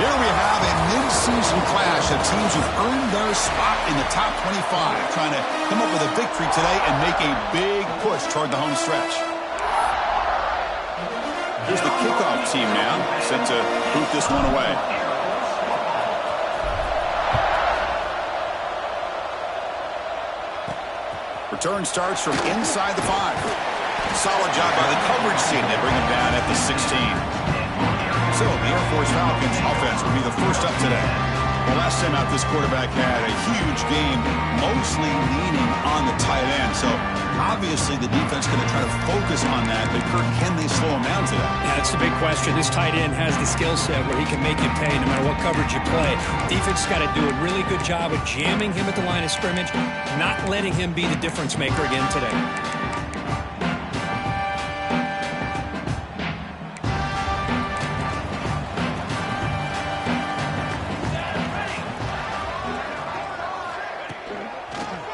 Here we have a mid-season clash of teams who've earned their spot in the top 25, trying to come up with a victory today and make a big push toward the home stretch. Here's the kickoff team now, set to boot this one away. Return starts from inside the 5. Solid job by the coverage team. They bring him down at the 16. So the Air Force Falcons offense will be the first up today. Well, last time out, this quarterback had a huge game, mostly leaning on the tight end. So obviously the defense is going to try to focus on that. But Kirk, can they slow him down today? Yeah, that's the big question. This tight end has the skill set where he can make you pay no matter what coverage you play. Defense has got to do a really good job of jamming him at the line of scrimmage, not letting him be the difference maker again today.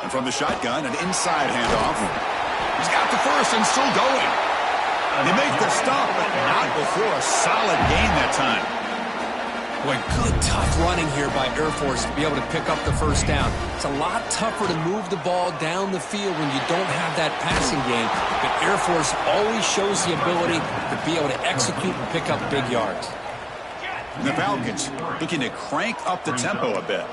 From the shotgun, an inside handoff. He's got the first and still going. They make the stop, but not before a solid gain that time. Boy, good tough running here by Air Force to be able to pick up the first down. It's a lot tougher to move the ball down the field when you don't have that passing game, but Air Force always shows the ability to be able to execute and pick up big yards. And the Falcons looking to crank up the tempo a bit.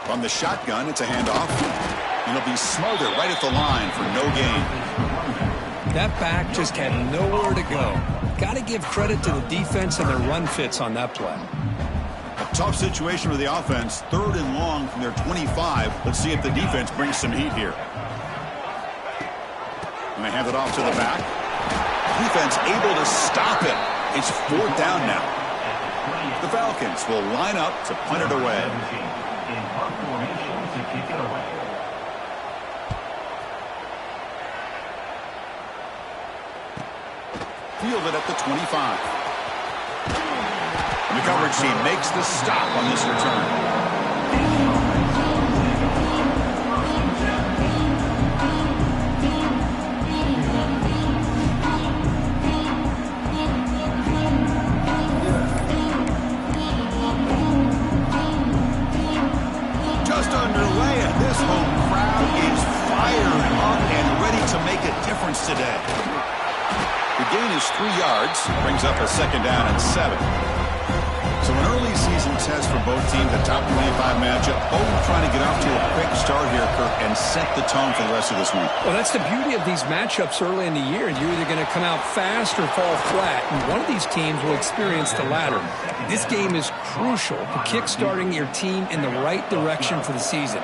From the shotgun, it's a handoff. And it'll be smothered right at the line for no gain. That back just had nowhere to go. Got to give credit to the defense and their run fits on that play. A tough situation for the offense. 3rd and long from their 25. Let's see if the defense brings some heat here. And they hand it off to the back. Defense able to stop it. It's 4th down now. The Falcons will line up to punt it away. Fielded at the 25. And the coverage team makes the stop on this return. Just underway, and this home crowd is fired up and ready to make a difference today. The gain is 3 yards, brings up a 2nd down and 7. So an early season test for both teams, a top 25 matchup. Both trying to get off to a quick start here, Kirk, and set the tone for the rest of this one. Well, that's the beauty of these matchups early in the year. You're either going to come out fast or fall flat, and one of these teams will experience the latter. This game is crucial to kick-starting your team in the right direction for the season.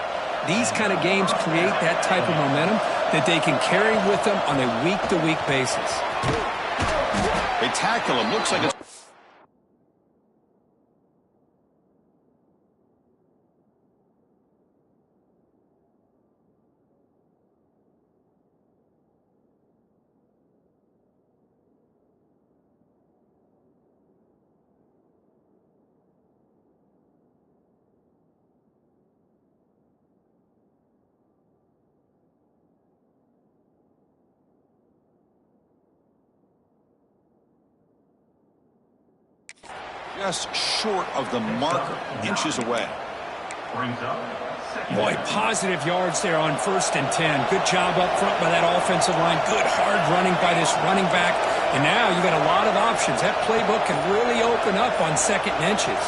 These kind of games create that type of momentum that they can carry with them on a week-to-week basis. They tackle him. Looks like it's... just short of the marker, inches away. Boy, positive yards there on 1st and 10. Good job up front by that offensive line. Good hard running by this running back. And now you got a lot of options. That playbook can really open up on 2nd and inches.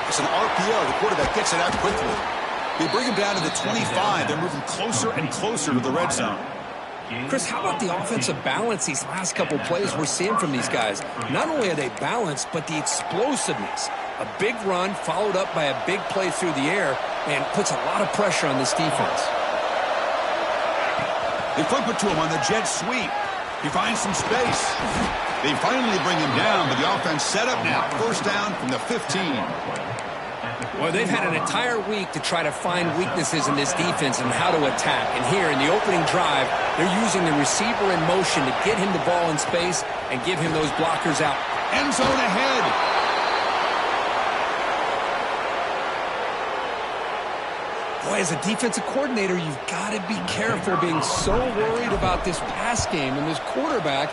It's an RPO. The quarterback gets it out quickly. They bring him down to the 25. They're moving closer and closer to the red zone. Chris, how about the offensive balance these last couple plays we're seeing from these guys? Not only are they balanced, but the explosiveness. A big run followed up by a big play through the air and puts a lot of pressure on this defense. They flip it to him on the jet sweep. He finds some space. They finally bring him down, but the offense set up now. 1st down from the 15. Well, they've had an entire week to try to find weaknesses in this defense and how to attack. And here in the opening drive, they're using the receiver in motion to get him the ball in space and give him those blockers out. End zone ahead. why, as a defensive coordinator, you've got to be careful being so worried about this pass game and this quarterback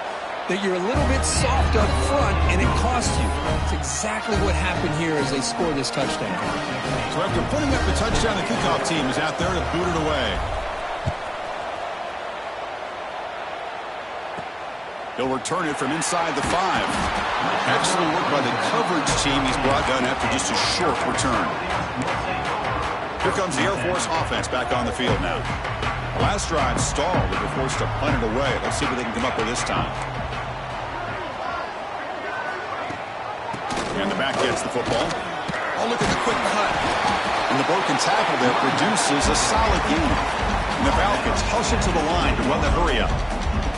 that you're a little bit soft up front, and it costs you. It's exactly what happened here as they score this touchdown. So after putting up the touchdown, the kickoff team is out there to boot it away. He'll return it from inside the 5. Excellent work by the coverage team. He's brought down after just a short return. Here comes the Air Force offense back on the field now. Last drive stalled. They were forced to punt it away. Let's see what they can come up with this time. And the back gets the football. Oh, look at the quick cut. And the broken tackle there produces a solid gain. And the Falcons hustle to the line to run the hurry up.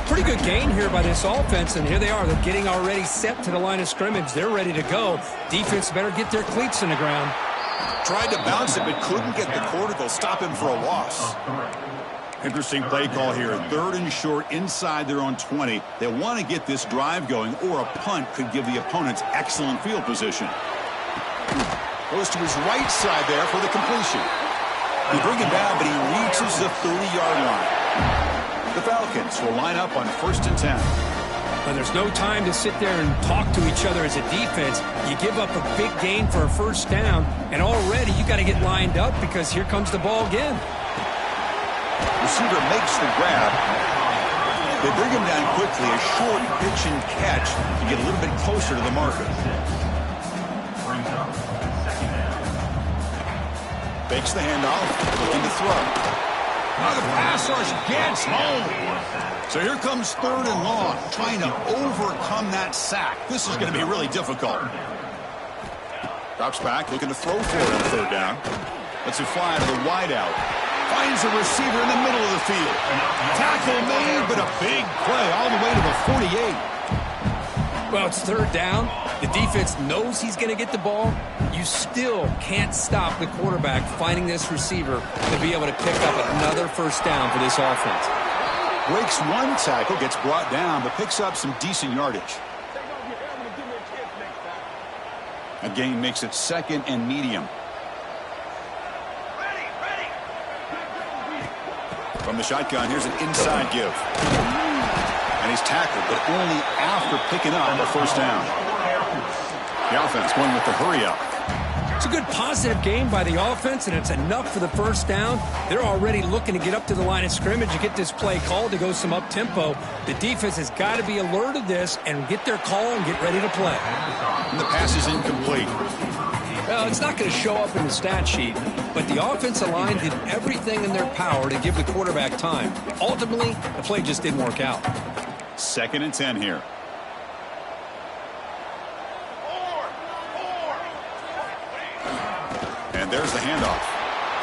Pretty good gain here by this offense, and here they are. They're getting already set to the line of scrimmage. They're ready to go. Defense better get their cleats in the ground. Tried to bounce it, but couldn't get the quarter. They'll stop him for a loss. Interesting play call here. 3rd and short inside their own 20. They want to get this drive going, or a punt could give the opponents excellent field position. Goes to his right side there for the completion. They bring him down, but he reaches the 30-yard line. The Falcons will line up on 1st and 10. But there's no time to sit there and talk to each other as a defense. You give up a big gain for a 1st down, and already you got to get lined up because here comes the ball again. Receiver makes the grab. They bring him down quickly. A short pitch and catch to get a little bit closer to the marker. Fakes the handoff, looking to throw. Now the pass rush gets home. So here comes 3rd and long, trying to overcome that sack. This is going to be really difficult. Drops back, looking to throw for it on 3rd down. Lets it fly to the wideout. Finds a receiver in the middle of the field. Tackle made, but a big play all the way to the 48. Well, it's 3rd down. The defense knows he's going to get the ball. You still can't stop the quarterback finding this receiver to be able to pick up another 1st down for this offense. Breaks one tackle, gets brought down, but picks up some decent yardage. A gain makes it 2nd and medium. From the shotgun, here's an inside give. And he's tackled, but only after picking up a 1st down. The offense going with the hurry up. It's a good positive game by the offense, and it's enough for the 1st down. They're already looking to get up to the line of scrimmage and get this play called to go some up-tempo. The defense has got to be alert of this and get their call and get ready to play. And the pass is incomplete. Well, it's not going to show up in the stat sheet, but the offensive line did everything in their power to give the quarterback time. Ultimately, the play just didn't work out. 2nd and 10 here. And there's the handoff.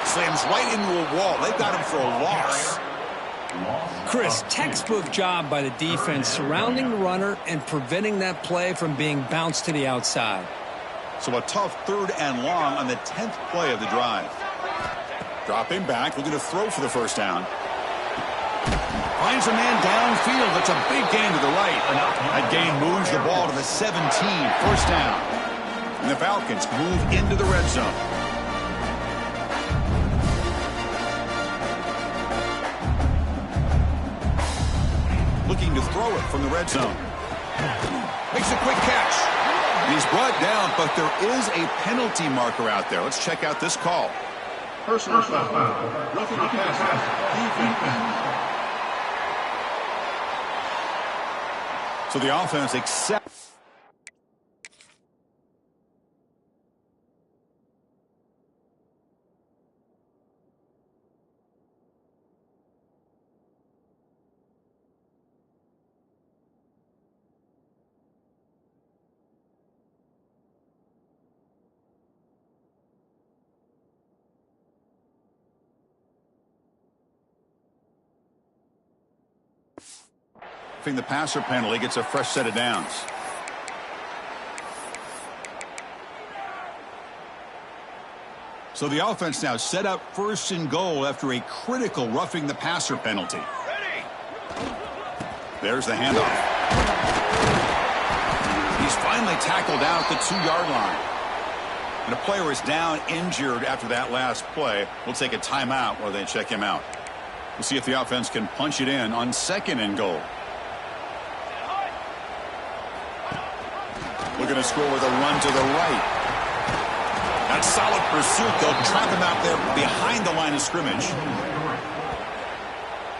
Slams right into a wall. They've got him for a loss. Chris, textbook job by the defense surrounding the runner and preventing that play from being bounced to the outside. So a tough 3rd and long on the 10th play of the drive. Dropping back, looking to throw for the 1st down. Finds a man downfield. That's a big gain to the right. That gain moves the ball to the 17, 1st down. And the Falcons move into the red zone. Looking to throw it from the red zone. Makes a quick catch. He's brought down, but there is a penalty marker out there. Let's check out this call. Personal foul. Roughing the passer. So the offense accepts. The passer penalty gets a fresh set of downs. So the offense now set up 1st and goal after a critical roughing the passer penalty. There's the handoff. He's finally tackled out at the 2-yard line. And a player is down injured after that last play. We'll take a timeout while they check him out. We'll see if the offense can punch it in on 2nd and goal. Looking to score with a run to the right. That solid pursuit. They'll trap him out there behind the line of scrimmage.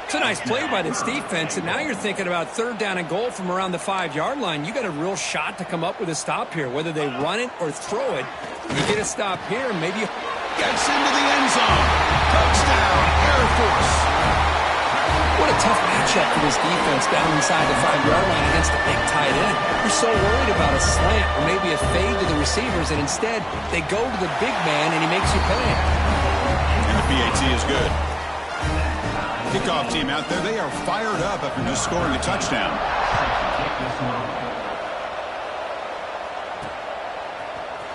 It's a nice play by this defense, and now you're thinking about 3rd down and goal from around the 5-yard line. You got a real shot to come up with a stop here, whether they run it or throw it. You get a stop here, maybe gets into the end zone. Touchdown, Air Force. What a tough matchup for this defense down inside the 5-yard line against a big tight end. You're so worried about a slant or maybe a fade to the receivers, and instead they go to the big man and he makes you pay. And the PAT is good. Kickoff team out there, they are fired up after just scoring a touchdown.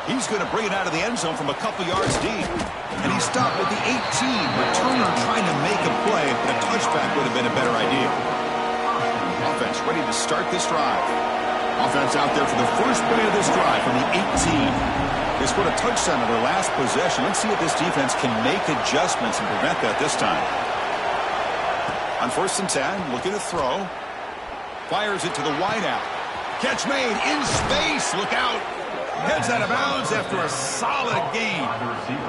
He's going to bring it out of the end zone from a couple yards deep. And he stopped at the 18. Returner trying to make a play, but a touchback would have been a better idea. Offense ready to start this drive. Offense out there for the first play of this drive from the 18. They scored a touchdown on their last possession. Let's see if this defense can make adjustments and prevent that this time. On 1st and 10, looking to throw. Fires it to the wideout. Catch made in space. Look out. Heads out of bounds after a solid gain.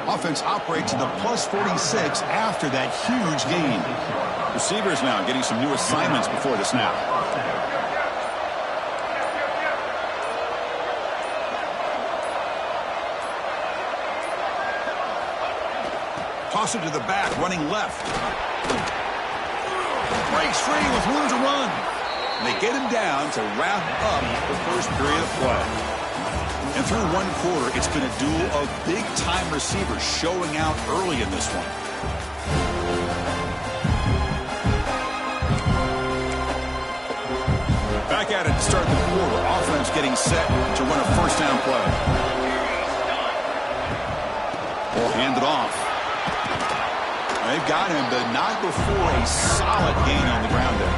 Offense operates in the +46 after that huge gain. Receivers now getting some new assignments before the snap. Toss it to the back, running left. Breaks free with room to run. And they get him down to wrap up the first period of play. And through 1 quarter, it's been a duel of big-time receivers showing out early in this one. Back at it to start the quarter. Offense getting set to run a 1st down play. Ball handed off. They've got him, but not before a solid gain on the ground there.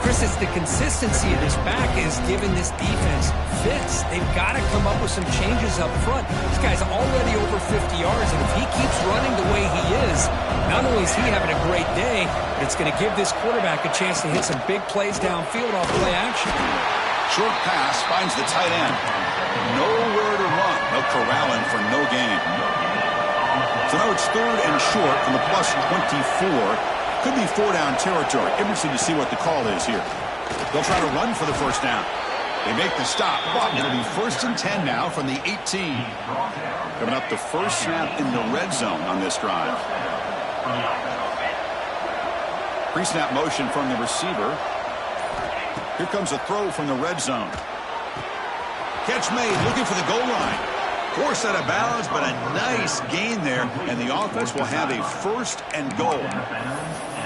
Chris, it's the consistency of this back is giving this defense fits. They've got to come up with some changes up front. This guy's already over 50 yards, and if he keeps running the way he is, not only is he having a great day, but it's going to give this quarterback a chance to hit some big plays downfield off play action. Short pass finds the tight end. Nowhere to run. No corralling for no gain. So now it's 3rd and short from the +24. Could be 4-down territory. Interesting to see what the call is here. They'll try to run for the 1st down. They make the stop, but it'll be 1st and 10 now from the 18. Coming up the first snap in the red zone on this drive. Pre-snap motion from the receiver. Here comes a throw from the red zone. Catch made, looking for the goal line. Forced out of bounds, but a nice gain there, and the offense will have a 1st and goal.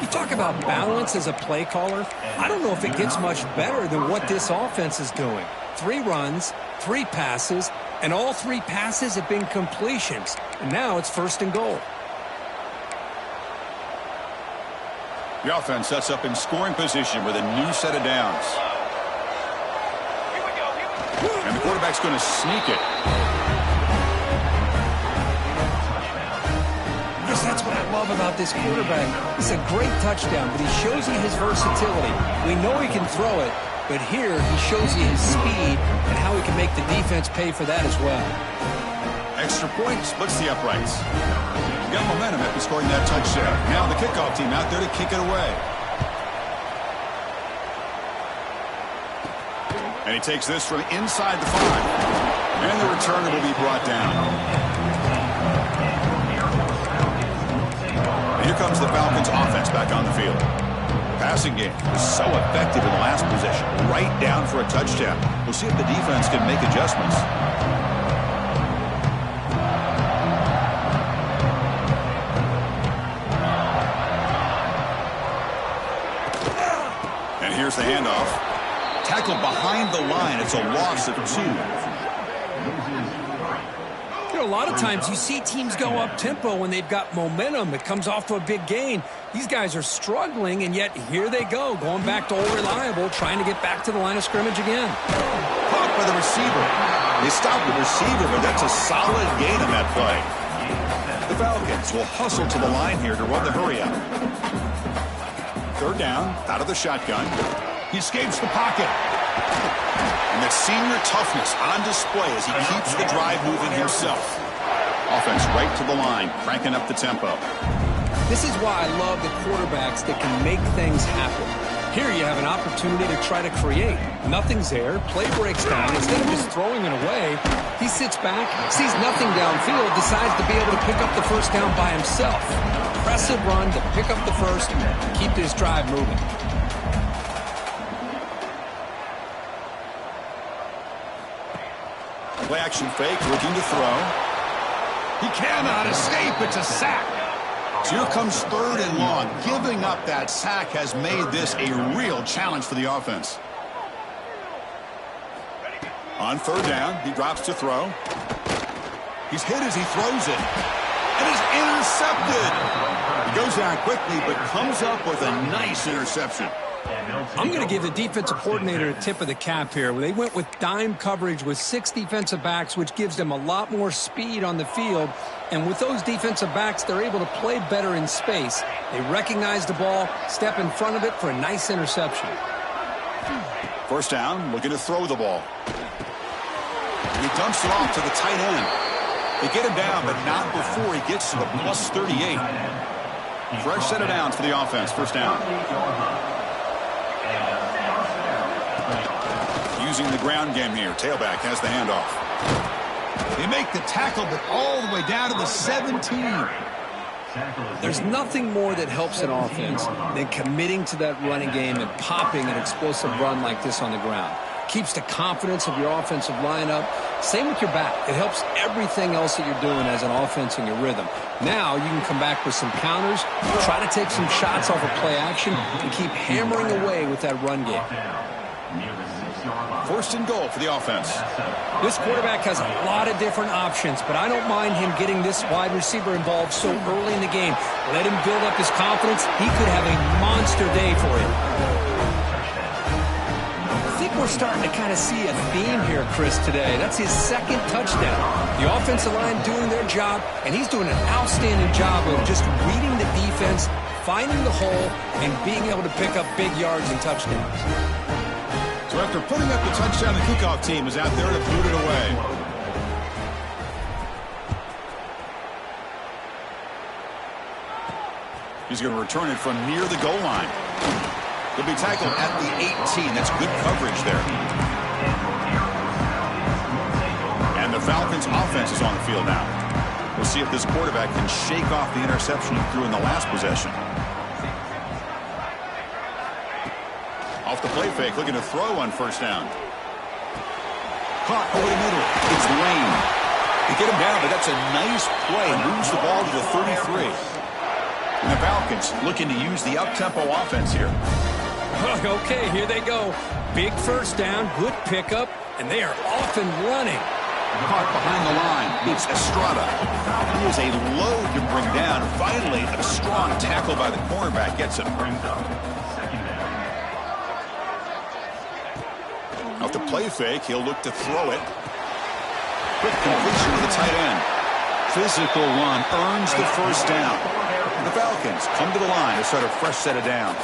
You talk about balance as a play caller. I don't know if it gets much better than what this offense is doing. 3 runs, 3 passes, and all 3 passes have been completions. And now it's 1st and goal. The offense sets up in scoring position with a new set of downs. And the quarterback's going to sneak it. That's what I love about this quarterback. It's a great touchdown, but he shows you his versatility. We know he can throw it, but here he shows you his speed and how he can make the defense pay for that as well. Extra point splits the uprights. Got momentum after scoring that touchdown. Now the kickoff team out there to kick it away. And he takes this from inside the 5. And the returner will be brought down. Here comes the Falcons offense back on the field. Passing game was so effective in the last possession. Right down for a touchdown. We'll see if the defense can make adjustments. And here's the handoff. Tackled behind the line. It's a loss of 2. A lot of times you see teams go up-tempo when they've got momentum. It comes off to a big gain. These guys are struggling, and yet here they go, going back to old reliable, trying to get back to the line of scrimmage again. Caught by the receiver. They stopped the receiver, but that's a solid gain on that play. The Falcons will hustle to the line here to run the hurry up. Third down, out of the shotgun. He escapes the pocket. And that senior toughness on display as he keeps the drive moving himself. Offense right to the line, cranking up the tempo. This is why I love the quarterbacks that can make things happen. Here you have an opportunity to try to create. Nothing's there. Play breaks down. Instead of just throwing it away, he sits back, sees nothing downfield, decides to be able to pick up the first down by himself. Impressive run to pick up the first, keep this drive moving. Play action fake, looking to throw. He cannot escape. It's a sack. So here comes third and long. Giving up that sack has made this a real challenge for the offense. On third down, he drops to throw. He's hit as he throws it. And is intercepted. He goes down quickly, but comes up with a nice interception. I'm going to give the defensive coordinator a tip of the cap here. They went with dime coverage with 6 defensive backs, which gives them a lot more speed on the field. And with those defensive backs, they're able to play better in space. They recognize the ball, step in front of it for a nice interception. First down, looking to throw the ball. He dumps it off to the tight end. They get him down, but not before he gets to the plus 38. Fresh set of downs for the offense. First down. Using the ground game here. Tailback has the handoff. They make the tackle, but all the way down to the 17. There's nothing more that helps an offense than committing to that running game and popping an explosive run like this on the ground. Keeps the confidence of your offensive lineup. Same with your back. It helps everything else that you're doing as an offense in your rhythm. Now you can come back with some counters, try to take some shots off of play action, and keep hammering away with that run game. First and goal for the offense. This quarterback has a lot of different options, but I don't mind him getting this wide receiver involved so early in the game. Let him build up his confidence. He could have a monster day for him. I think we're starting to kind of see a theme here, Chris, today. That's his second touchdown. The offensive line doing their job, and he's doing an outstanding job of just reading the defense, finding the hole, and being able to pick up big yards and touchdowns. So after putting up the touchdown, the kickoff team is out there to boot it away. He's going to return it from near the goal line. He'll be tackled at the 18. That's good coverage there. And the Falcons' offense is on the field now. We'll see if this quarterback can shake off the interception he threw in the last possession. Off the play fake, looking to throw on first down. Caught over the middle. It's Lane. They get him down, but that's a nice play. Moves the ball to the 33. And the Falcons looking to use the up-tempo offense here. Okay, here they go. Big first down, good pickup, and they are off and running. Caught behind the line. It's Estrada. He is a load to bring down. Finally, a strong tackle by the cornerback gets him. Off the play fake, he'll look to throw it. Quick completion to the tight end. Physical run earns the first down. The Falcons come to the line to start a fresh set of downs.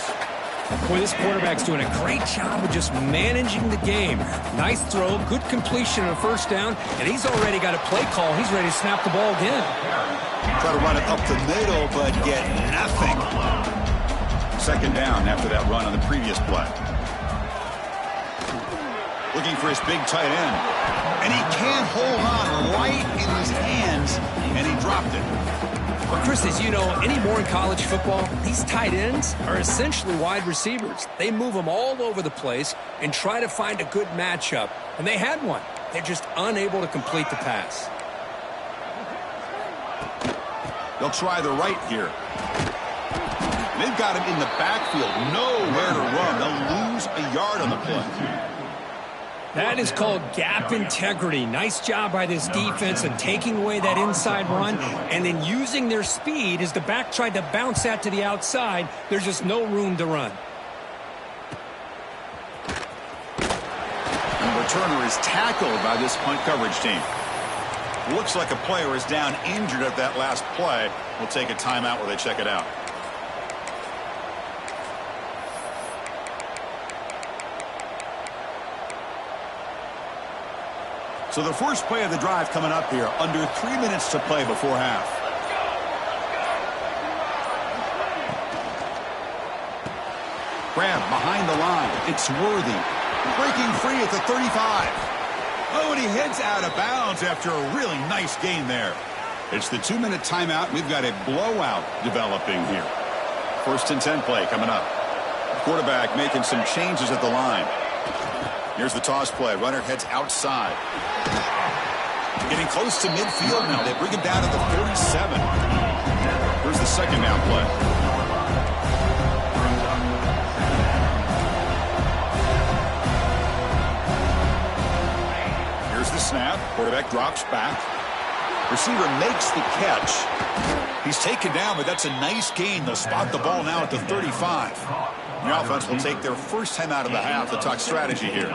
Boy, this quarterback's doing a great job of just managing the game. Nice throw, good completion on a first down, and he's already got a play call. He's ready to snap the ball again. Try to run it up the middle, but get nothing. Second down after that run on the previous play. Looking for his big tight end. And he can't hold on right in his hands, and he dropped it. Well, Chris, as you know, anymore in college football, these tight ends are essentially wide receivers. They move them all over the place and try to find a good matchup. And they had one. They're just unable to complete the pass. They'll try the right here. They've got him in the backfield. Nowhere to run. They'll lose a yard on the play. That is called gap integrity. Nice job by this defense of taking away that inside run and then using their speed as the back tried to bounce that to the outside. There's just no room to run. Number returner is tackled by this punt coverage team. Looks like a player is down injured at that last play. We'll take a timeout while they check it out. So the first play of the drive coming up here. Under 3 minutes to play before half. Grab behind the line. It's Worthy. Breaking free at the 35. Oh, and he heads out of bounds after a really nice gain there. It's the 2-minute timeout. We've got a blowout developing here. 1st and 10 play coming up. Quarterback making some changes at the line. Here's the toss play. Runner heads outside. Getting close to midfield now. They bring him down to the 37. Here's the 2nd down play. Here's the snap. Quarterback drops back. Receiver makes the catch. He's taken down, but that's a nice gain. They'll spot the ball now at the 35. The offense will take their first time out of the half to talk strategy here.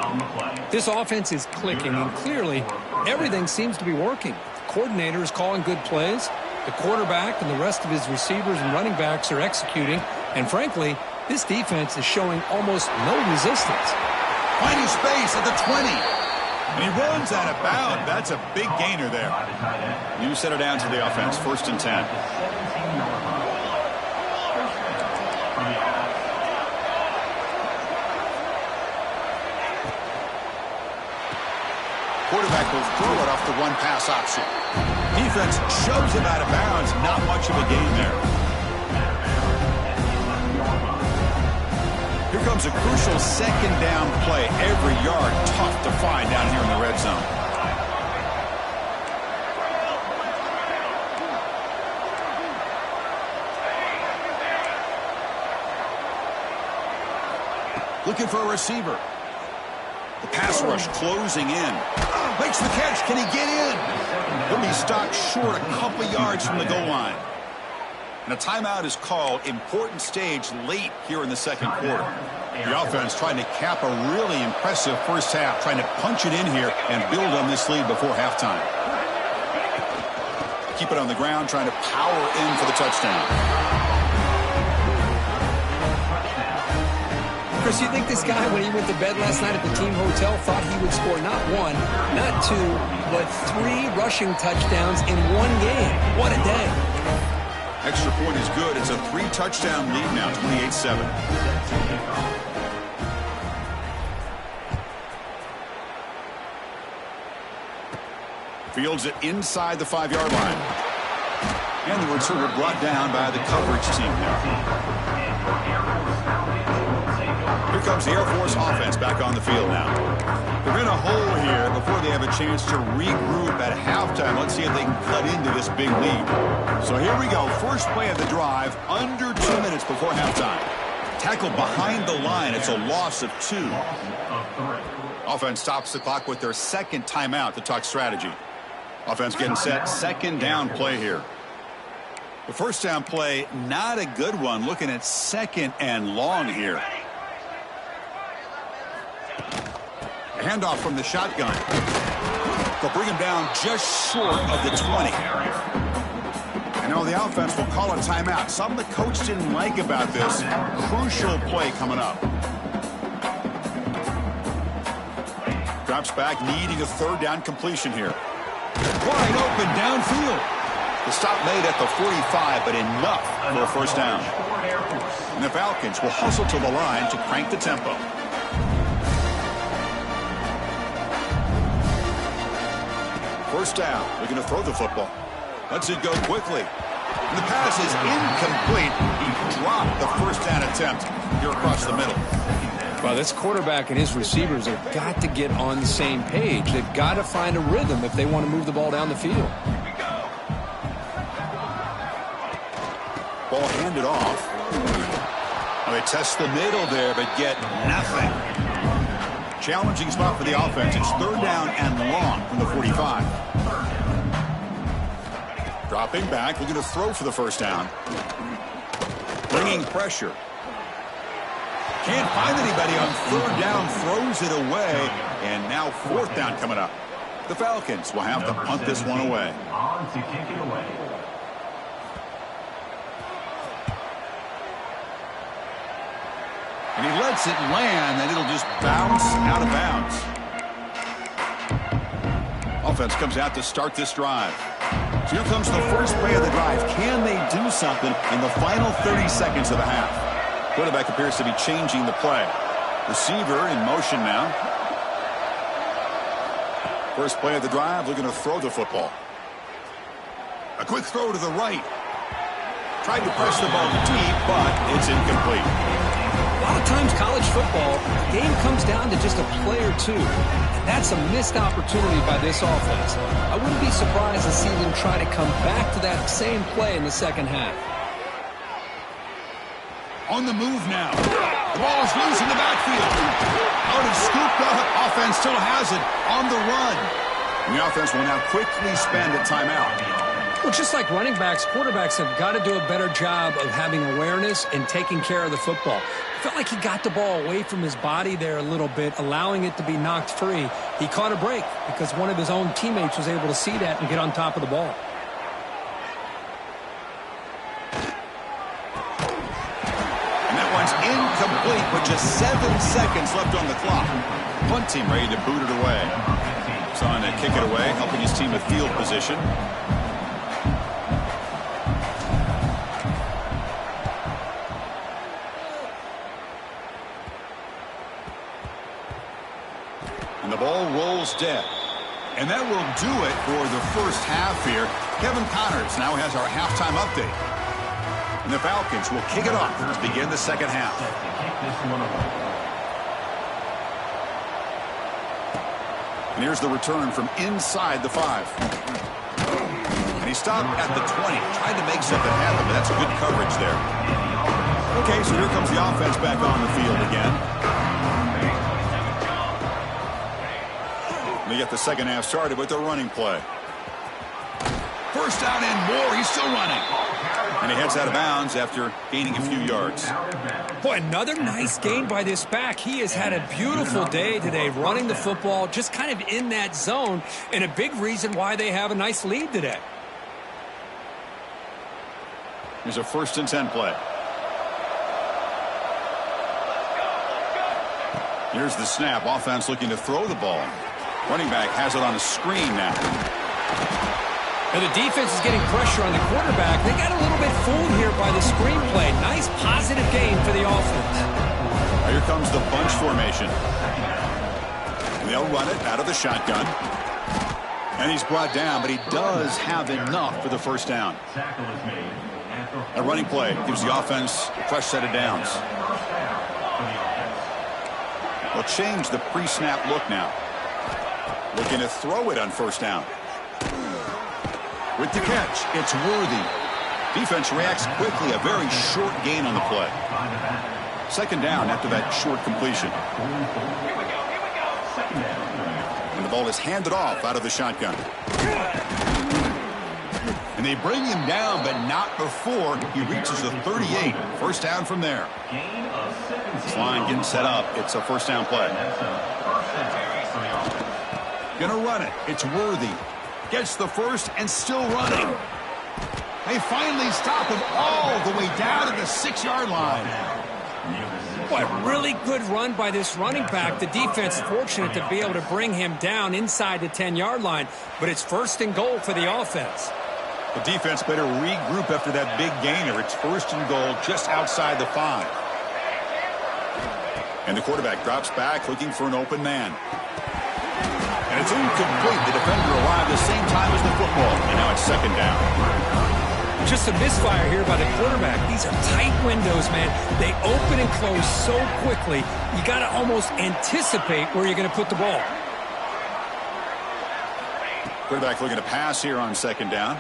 This offense is clicking, and clearly everything seems to be working. The coordinator is calling good plays. The quarterback and the rest of his receivers and running backs are executing. And frankly, this defense is showing almost no resistance. Finding space at the 20. And he runs out of bounds. That's a big gainer there. You set it down to the offense. 1st and 10. Quarterback will throw it off the one pass option. Defense shoves him out of bounds. Not much of a gain there. Here comes a crucial 2nd down play. Every yard tough to find down here in the red zone. Looking for a receiver. The pass rush closing in. Makes the catch. Can he get in? He'll be stopped short a couple yards from the goal line. And a timeout is called. Important stage late here in the 2nd quarter. The offense trying to cap a really impressive first half, trying to punch it in here and build on this lead before halftime. Keep it on the ground, trying to power in for the touchdown. Chris, you think this guy, when he went to bed last night at the team hotel, thought he would score not 1, not 2, but 3 rushing touchdowns in one game? What a day. Extra point is good. It's a 3-touchdown lead now, 28-7. Fields it inside the 5-yard line. And the returner brought down by the coverage team there. Here comes the Air Force offense back on the field now. They're in a hole here before they have a chance to regroup at halftime. Let's see if they can cut into this big lead. So here we go. First play of the drive, under 2 minutes before halftime. Tackled behind the line. It's a loss of 2. Offense stops the clock with their 2nd timeout to talk strategy. Offense getting set. 2nd down play here. The 1st down play, not a good one. Looking at 2nd and long here. Handoff from the shotgun. They'll bring him down just short of the 20. And now the offense will call a timeout. Something the coach didn't like about this. Crucial play coming up. Drops back, needing a 3rd down completion here. Wide open downfield. The stop made at the 45, but enough for a 1st down. And the Falcons will hustle to the line to crank the tempo. First down. Looking to throw the football. Lets it go quickly. And the pass is incomplete. He dropped the 1st down attempt here across the middle. Well, this quarterback and his receivers have got to get on the same page. They've got to find a rhythm if they want to move the ball down the field. Ball handed off. Well, they test the middle there, but get nothing. Challenging spot for the offense. It's 3rd down and long from the 45. Dropping back, looking to throw for the 1st down. Bringing pressure. Can't find anybody on 3rd down, throws it away. And now 4th down coming up. The Falcons will have to punt this one away. On to kick it away. And he lets it land, and it'll just bounce out of bounds. Offense comes out to start this drive. So here comes the first play of the drive. Can they do something in the final 30 seconds of the half? Quarterback appears to be changing the play. Receiver in motion now. First play of the drive, looking to throw the football. A quick throw to the right. Tried to press the ball deep, but it's incomplete. A lot of times college football, the game comes down to just a play or two. And that's a missed opportunity by this offense. I wouldn't be surprised to see them try to come back to that same play in the second half. On the move now. The ball is loose in the backfield. Out and scooped up. Offense still has it on the run. And the offense will now quickly spend a timeout. Well, just like running backs, quarterbacks have got to do a better job of having awareness and taking care of the football. I felt like he got the ball away from his body there a little bit, allowing it to be knocked free. He caught a break because one of his own teammates was able to see that and get on top of the ball. And that one's incomplete with just 7 seconds left on the clock. Punt team ready to boot it away. He's on to kick it away, helping his team with field position. And the ball rolls dead. And that will do it for the first half here. Kevin Connors now has our halftime update. And the Falcons will kick it off to begin the second half. And here's the return from inside the 5. And he stopped at the 20. Tried to make something happen, but that's good coverage there. Okay, so here comes the offense back on the field again. They get the second half started with their running play. First down and more. He's still running. And he heads out of bounds after gaining a few yards. Boy, another nice gain by this back. He has had a beautiful day today running the football, just kind of in that zone, and a big reason why they have a nice lead today. Here's a 1st and 10 play. Here's the snap. Offense looking to throw the ball. Running back has it on a screen now. And the defense is getting pressure on the quarterback. They got a little bit fooled here by the screenplay. Nice positive gain for the offense. Here comes the bunch formation. And they'll run it out of the shotgun. And he's brought down, but he does have enough for the first down. A running play gives the offense a fresh set of downs. They'll change the pre-snap look now. Looking to throw it on first down. With the catch, it's Worthy. Defense reacts quickly, a very short gain on the play. Second down after that short completion. And the ball is handed off out of the shotgun. And they bring him down, but not before he reaches the 38. First down from there. This line getting set up. It's a first down play. Gonna run it. It's Worthy. Gets the first and still running. They finally stop him all the way down to the 6-yard line. Boy, really good run by this running back. The defense fortunate to be able to bring him down inside the 10-yard line, but it's 1st and goal for the offense. The defense better regroup after that big gainer. It's 1st and goal just outside the 5. And the quarterback drops back looking for an open man. And it's incomplete. The defender arrived the same time as the football. And now it's second down. Just a misfire here by the quarterback. These are tight windows, man. They open and close so quickly. You got to almost anticipate where you're going to put the ball. Quarterback looking to pass here on second down.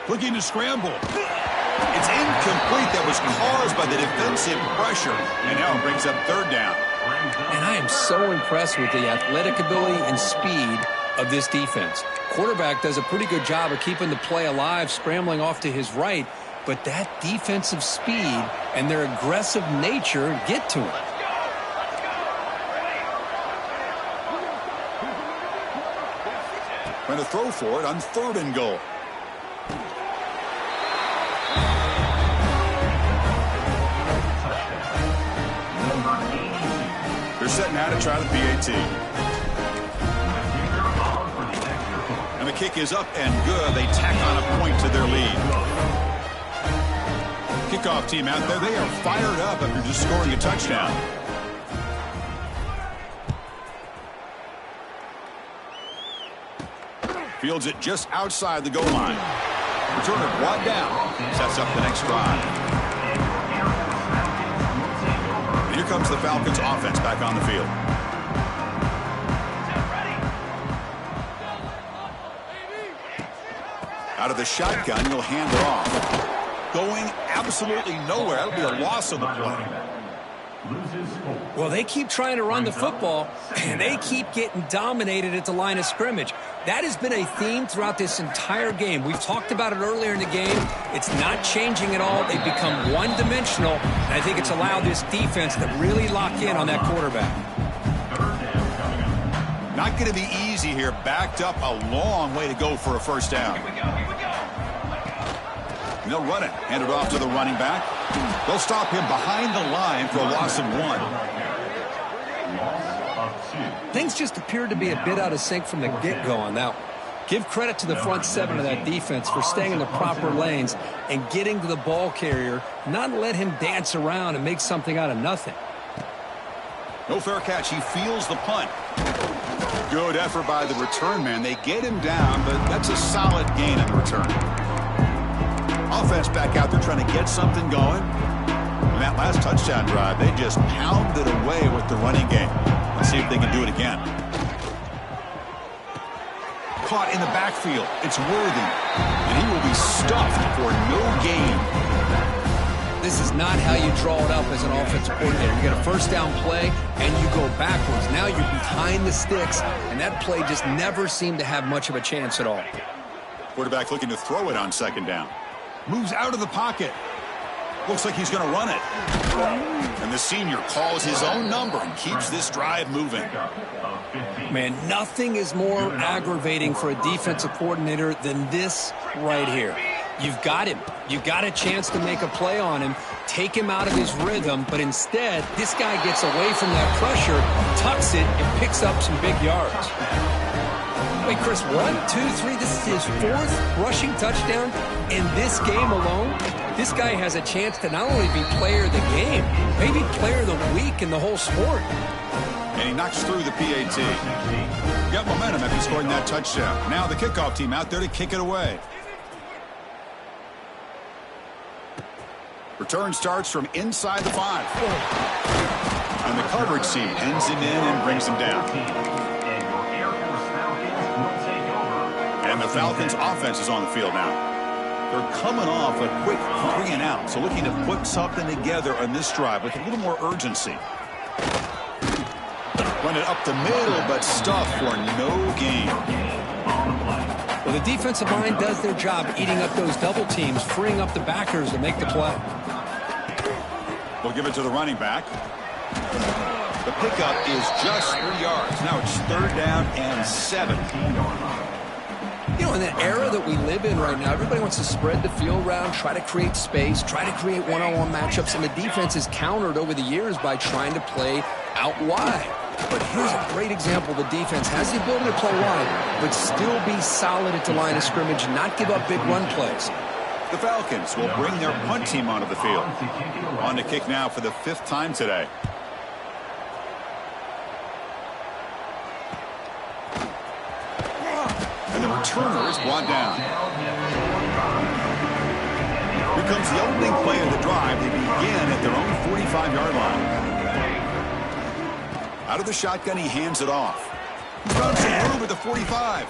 Looking to scramble. It's incomplete. That was caused by the defensive pressure. And now it brings up third down. And I am so impressed with the athletic ability and speed of this defense. Quarterback does a pretty good job of keeping the play alive, scrambling off to his right, but that defensive speed and their aggressive nature get to him. to throw for it on 3rd and goal. They're setting out to try the PAT. And the kick is up and good. They tack on a point to their lead. Kickoff team out there. They are fired up after just scoring a touchdown. Fields it just outside the goal line. Returner brought down. Sets up the next drive. And here comes the Falcons offense back on the field. Out of the shotgun, you'll hand it off. Going absolutely nowhere. That'll be a loss of the play. Well, they keep trying to run the football, and they keep getting dominated at the line of scrimmage. That has been a theme throughout this entire game. We've talked about it earlier in the game. It's not changing at all. They've become one-dimensional, and I think it's allowed this defense to really lock in on that quarterback. Not going to be easy here. Backed up a long way to go for a first down. And they'll run it. Hand it off to the running back. They'll stop him behind the line for a loss of 1. Things just appeared to be a bit out of sync from the get-go on that one. Give credit to the front 7 of that defense for staying in the proper lanes and getting to the ball carrier, not let him dance around and make something out of nothing. No fair catch. He feels the punt. Good effort by the return man. They get him down, but that's a solid gain in return. Offense back out there trying to get something going. And that last touchdown drive, they just pounded away with the running game. Let's see if they can do it again. Caught in the backfield. It's Worthy. And he will be stuffed for no gain. This is not how you draw it up as an offensive coordinator. You get a first down play, and you go backwards. Now you're behind the sticks, and that play just never seemed to have much of a chance at all. Quarterback looking to throw it on 2nd down. Moves out of the pocket. Looks like he's going to run it. And the senior calls his own number and keeps this drive moving. Man, nothing is more aggravating for a defensive coordinator than this right here. You've got him. You've got a chance to make a play on him, take him out of his rhythm, but instead, this guy gets away from that pressure, tucks it, and picks up some big yards. Wait, Chris, 1, 2, 3, this is his 4th rushing touchdown in this game alone. This guy has a chance to not only be player of the game, maybe player of the week in the whole sport. And he knocks through the PAT. Got momentum after scoring that touchdown. Now the kickoff team out there to kick it away. Return starts from inside the 5. And the coverage team ends him in and brings him down. And the Falcons offense is on the field now. They're coming off a quick 3 and out. So looking to put something together on this drive with a little more urgency. Run it up the middle, but stuffed for no gain. Well, the defensive line does their job eating up those double teams, freeing up the backers to make the play. We'll give it to the running back. The pickup is just 3 yards. Now it's 3rd down and 7. You know, in the era that we live in right now, everybody wants to spread the field around, try to create space, try to create one-on-one matchups, and the defense is countered over the years by trying to play out wide. But here's a great example. The defense has the ability to play wide, but still be solid at the line of scrimmage and not give up big run plays. The Falcons will bring their punt team onto the field. On to kick now for the 5th time today. And the returner is brought down. Here comes the opening play of the drive. They begin at their own 45-yard line. Out of the shotgun, he hands it off. He's found some room at the 45.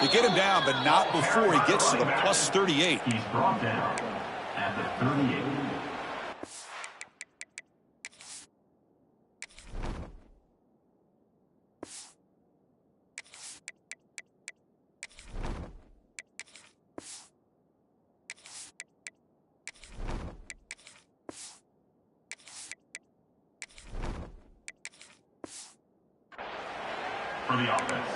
They get him down, but not before he gets to the plus 38. He's brought down at the 38. For the offense.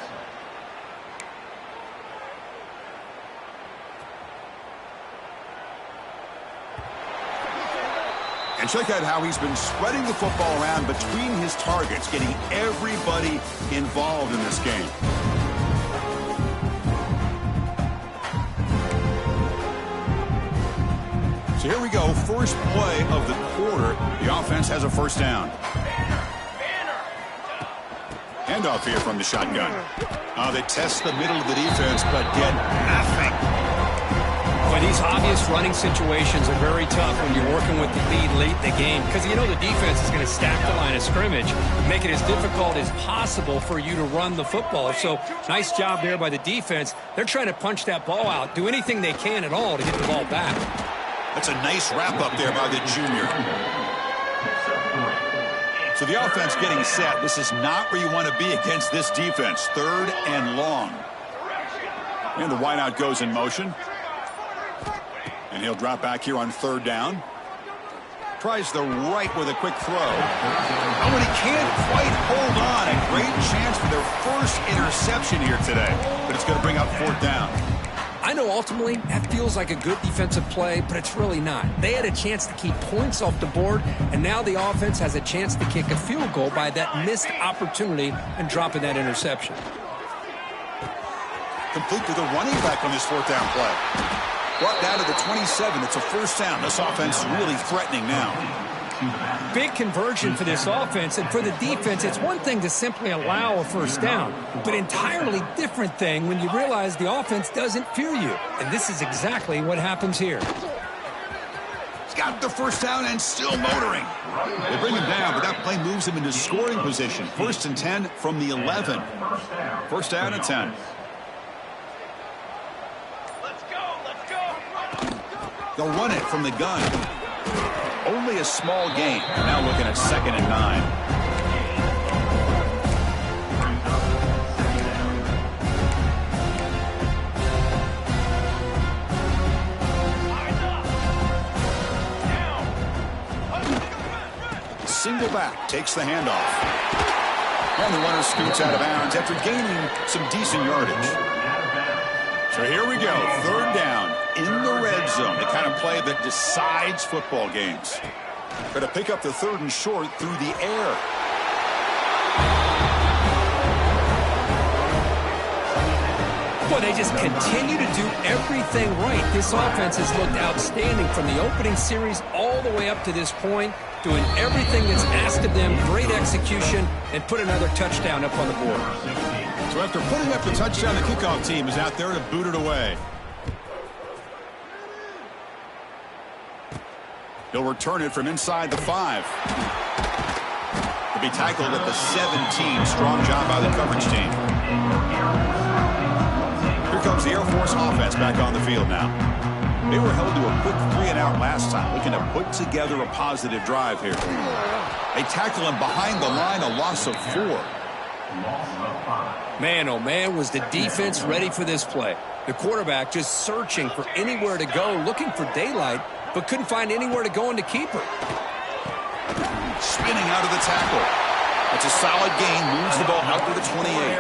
And check out how he's been spreading the football around between his targets, getting everybody involved in this game. So here we go, first play of the quarter. The offense has a first down. Handoff here from the shotgun. They test the middle of the defense, but get nothing. Boy, these obvious running situations are very tough when you're working with the lead late in the game, because you know the defense is going to stack the line of scrimmage, make it as difficult as possible for you to run the football. So nice job there by the defense. They're trying to punch that ball out, do anything they can at all to get the ball back. That's a nice wrap up there by the junior. So the offense getting set. This is not where you want to be against this defense. 3rd and long. And the wideout goes in motion. And he'll drop back here on 3rd down. Tries the right with a quick throw. Oh, and he can't quite hold on. A great chance for their first interception here today. But it's going to bring up 4th down. I know ultimately that feels like a good defensive play, but it's really not. They had a chance to keep points off the board, and now the offense has a chance to kick a field goal by that missed opportunity and dropping that interception. Complete to the running back on this 4th down play. Brought down to the 27. It's a first down. This offense is really threatening now. Big conversion for this offense, and for the defense, it's one thing to simply allow a first down, but entirely different thing when you realize the offense doesn't fear you. And this is exactly what happens here. He's got the first down and still motoring. They bring him down, but that play moves him into scoring position. 1st and 10 from the 11. First down and 10. They'll run it from the gun. Only a small gain. Now looking at 2nd and 9. Single back takes the handoff. And the runner scoots out of bounds after gaining some decent yardage. So here we go. 3rd down in the red zone. The kind of play that decides football games. Going to pick up the 3rd and short through the air. Boy, they just continue to do everything right. This offense has looked outstanding from the opening series all the way up to this point, doing everything that's asked of them, great execution, and put another touchdown up on the board. So after putting up the touchdown, the kickoff team is out there to boot it away. He'll return it from inside the 5. He'll be tackled at the 17. Strong job by the coverage team. Here comes the Air Force offense back on the field now. They were held to a quick 3-and-out last time, looking to put together a positive drive here. They tackle him behind the line, a loss of 4. Man, oh man, was the defense ready for this play. The quarterback just searching for anywhere to go, looking for daylight, but couldn't find anywhere to go in the keeper. Spinning out of the tackle. It's a solid gain, moves the ball out to the 28.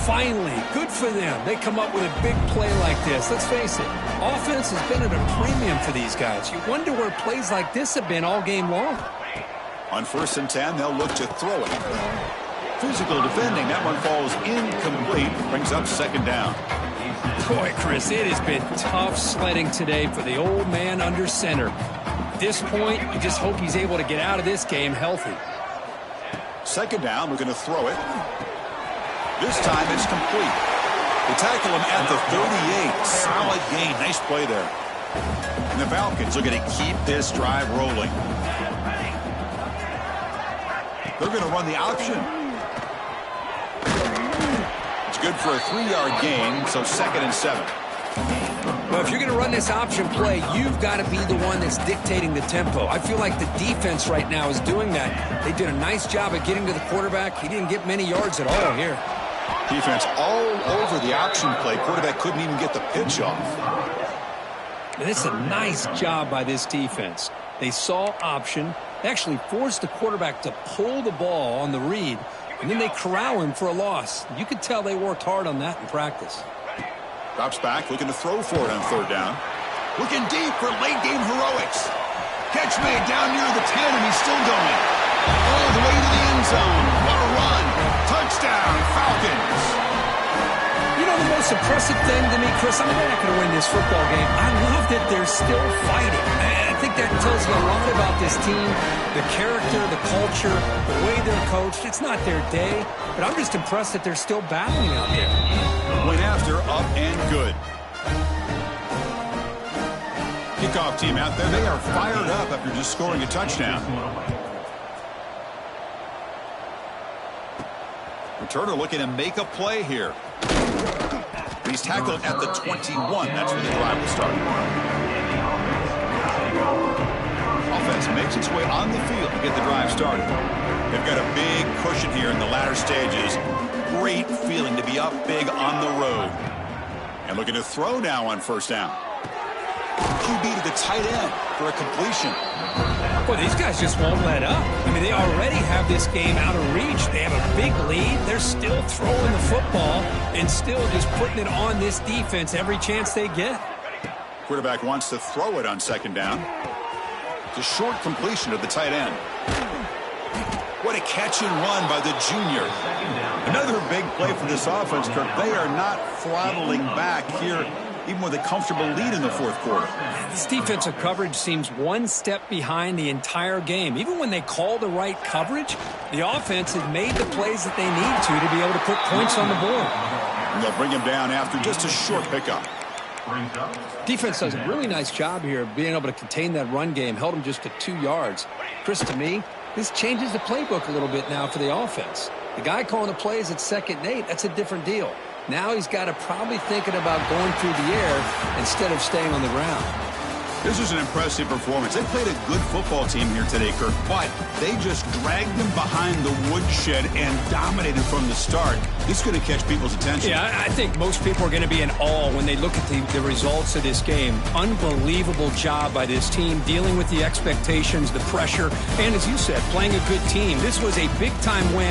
Finally, good for them. They come up with a big play like this. Let's face it, offense has been at a premium for these guys. You wonder where plays like this have been all game long. On 1st and 10, they'll look to throw it. Physical defending. That one falls incomplete. Brings up 2nd down. Boy, Chris, it has been tough sledding today for the old man under center. At this point, you just hope he's able to get out of this game healthy. 2nd down, we're going to throw it. This time it's complete. They tackle him at the 38. Solid gain. Nice play there. And the Falcons are going to keep this drive rolling. They're going to run the option. It's good for a 3-yard gain, so 2nd and 7. Well, if you're going to run this option play, you've got to be the one that's dictating the tempo. I feel like the defense right now is doing that. They did a nice job at getting to the quarterback. He didn't get many yards at all here. Defense all over the option play. Quarterback couldn't even get the pitch off. And it's a nice job by this defense. They saw option. They actually forced the quarterback to pull the ball on the read, and then they corral him for a loss. You could tell they worked hard on that in practice. Drops back, looking to throw for it on 3rd down. Looking deep for late game heroics. Catch made down near the 10, and he's still going. All the way to the end zone. What a run. Touchdown, Falcons. You know, the most impressive thing to me, Chris, I mean, they're not going to win this football game. I love that they're still fighting. I think that tells you a lot about this team, the character, the culture, the way they're coached. It's not their day, but I'm just impressed that they're still battling out there. Went after, up and good. Kickoff team out there. They are fired up after just scoring a touchdown. Returner looking to make a play here. He's tackled at the 21. That's where the drive will start. Offense makes its way on the field to get the drive started. They've got a big cushion here in the latter stages. Great feeling to be up big on the road. And looking to throw now on first down. QB to the tight end for a completion. Boy, these guys just won't let up. I mean, they already have this game out of reach. They have a big lead. They're still throwing the football and still just putting it on this defense every chance they get. Quarterback wants to throw it on second down. It's a short completion to the tight end. What a catch and run by the junior. Another big play for this offense, Kirk. They are not throttling back here, even with a comfortable lead in the fourth quarter. This defensive coverage seems one step behind the entire game. Even when they call the right coverage, the offense has made the plays that they need to be able to put points on the board. And they'll bring him down after just a short pickup. Defense does a really nice job here of being able to contain that run game. Held them just to 2 yards. Chris, to me, this changes the playbook a little bit now for the offense. The guy calling the plays at 2nd and 8, that's a different deal. Now he's got to probably thinking about going through the air instead of staying on the ground. This is an impressive performance. They played a good football team here today, Kirk, but they just dragged them behind the woodshed and dominated from the start. This is going to catch people's attention. Yeah, I think most people are going to be in awe when they look at the results of this game. Unbelievable job by this team, dealing with the expectations, the pressure, and as you said, playing a good team. This was a big-time win.